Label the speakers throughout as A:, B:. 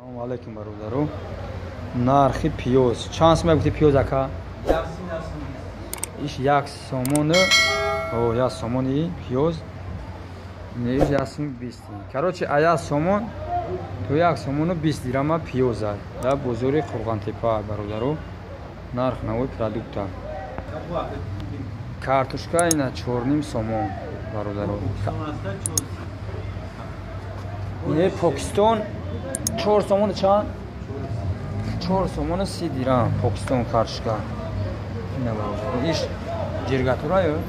A: Алейкум бародару. Нархи пиёз. Чанд сом гуфти пиёз ака? Иш 1 сомон. О, 1 сомони пиёз. Неж 1 сом 20. Короче, 1 сомон то 1 сомону 20 дирама пиёз ай. Да бозори Қурғонтепа бародару. Нарх навои продукта. Картошка ина 4,5 сомон бародару. Ин Покистон 4 сомон чанд? 4 сомон 30 дирам Покистон картошка. Ина бародару. Иш ҷиргатура ё?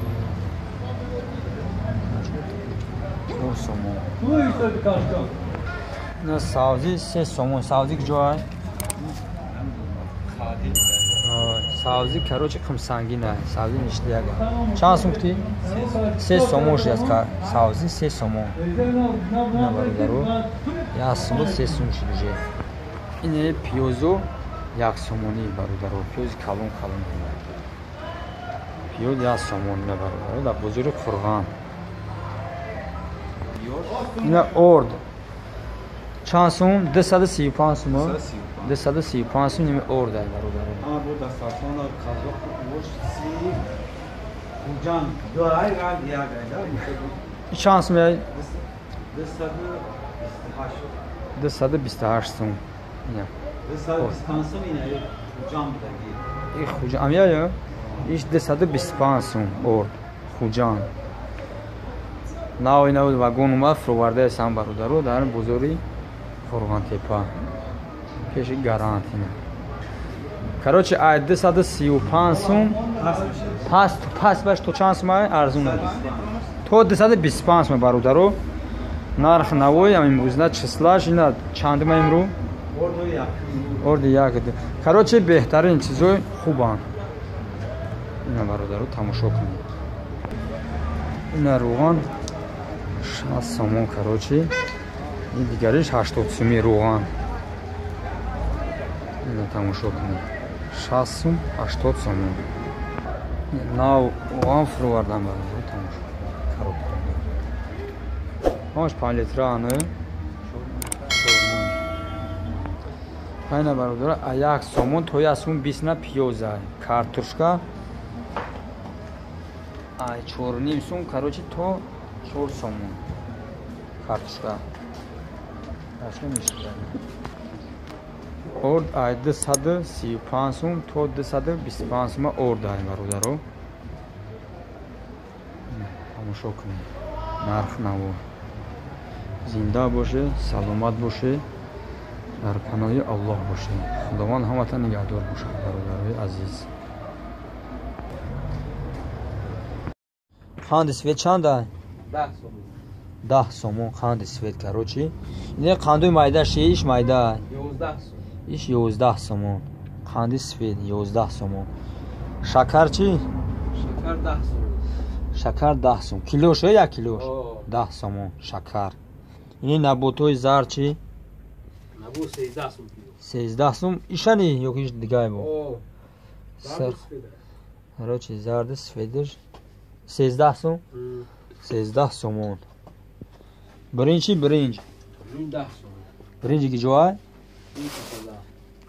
A: 4 сомон. Ина сабзи 3 сомон. Сабзи куҷо ай? Сабзи короче қимсангин ай. Сабзи ништияга. Чанд сом гуфти? 3 сомон шуд аст сабзи 3 сомон. Ина бародару. 1 сомон 3 сом шуд уже. Ин пиёзу 1 сомони бародару. Пиёзи калон. Пиёз 1 сомон ина бародару. Да бозори Қурғон. Ина орд. Чанд сом? 235 сом. 235 сом ин орд ай бародару.
B: Bu da satın al kazak boş si ucan doray var diye geldi.
A: Чанд сом ай?
B: 228
A: сом. Ина.
B: 228 yine ucan da gel.
A: И хуҷан амя ё? Иш 225 сом орд. Хуҷан. Навои вагон омад фурӯвардаи сам бародару дар бозори Қурғонтепа. Пеши гарант ина. Короче, ай 235 сом. Пас баш то чанд сом ай? Арзун. То 225 сом бародару. Нарх навои имрӯзна числаш ина чандма имрӯ? Орди як. Короче, беҳтарин чизои хубан. Ина бародару тамошо кунед. Ина рӯған 60 сомон короче. Ин дигариш 80 соми рӯған. Ина тамошо кунед. 60 сом 80 сомон. Нав рӯған фурӯвардан бародару тамошо. Коробка. Маш 5 литра аны. Айна бародару 1 сомон то 1 сом 20 на пиёз ай. Картошка ай 4,5 сом короче то 4 сомон. Картошка. Ашка мишда. Орд ай 235 сом то 225 сом орд ай бародару. Тамошо кунед. Нарх наво. Зинда боше, саломат боше. Дар паноҳи Аллоҳ бошед. Худованд ҳаматон нигаҳдор бошад бародарои азиз. Қанди свет чанд ай?
B: 10 сомон.
A: 10 сомон қанди свет короче. Ин қандои майда шиш майда ай?
B: 11 сомон.
A: Иш 11 сомон. Қанди свет 11 сомон. Шакар чи?
B: Шакар 10 сомон.
A: Шакар 10 сом. Килош ё 1 килош? 10 сомон шакар. Ин наботои зар чи?
B: Набу 13 сом.
A: 13 сом. Ишани ё ки дигай бо?
B: О.
A: Сар. Короче, зарди сведер 13 сом. 13 сомон. Бринчи бринч.
B: 10 сомон.
A: Бринчи ки ҷоай?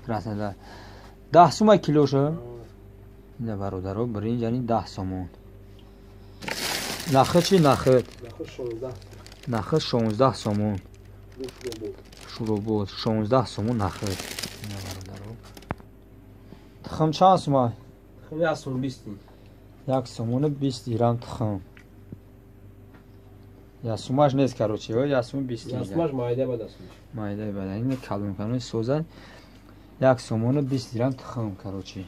A: Краснодар. 10 сом ай килоша? Ина бародаро бринч яъни 10 сомон. Нахи чи нахи? Нахи 16 сомон. Шуробот 16 сомон нахи. Ина бародаро. Тхам чанд сом ай?
B: Тхам 1 сом 20.
A: 1 сомон 20 дирам тхам. Я сумаш нест короче, я сум 20.
B: Я сумаш майда бадаст.
A: Майда бада. Ин калон канои соза 1 сомон 20 дирам тхам короче.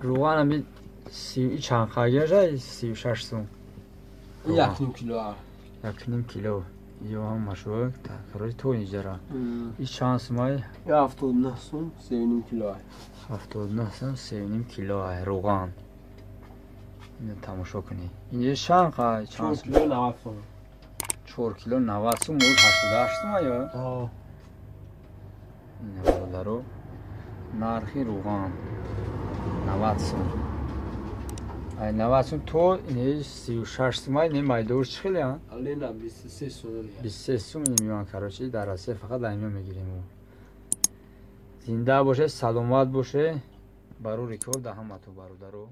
A: Рӯған ами 30 чанд қагажа 36 сом.
B: 1,5 кило.
A: 1,5 кило. Ё ҳам машо. Короче то инҷара. Иш чанд сом ай?
B: 79 сом 3,5 кило.
A: 79 сом 3,5 кило ай рӯған. Ин тамошо кунед. Ин чанд қай?
B: 4 кило 90 сом.
A: 4 кило 90 сом, муж 88 сом ё?
B: О.
A: Ин бародаро. Нархи рӯған 90 сом. ай 90 сум то ин 36 сум ин майдорш чӣ хеле а
C: алина 23 сум
A: 23 сум миён карочи дар Россия фақат аймё мегирем зинда боше саломат боше бару рекорд даҳам ату бародару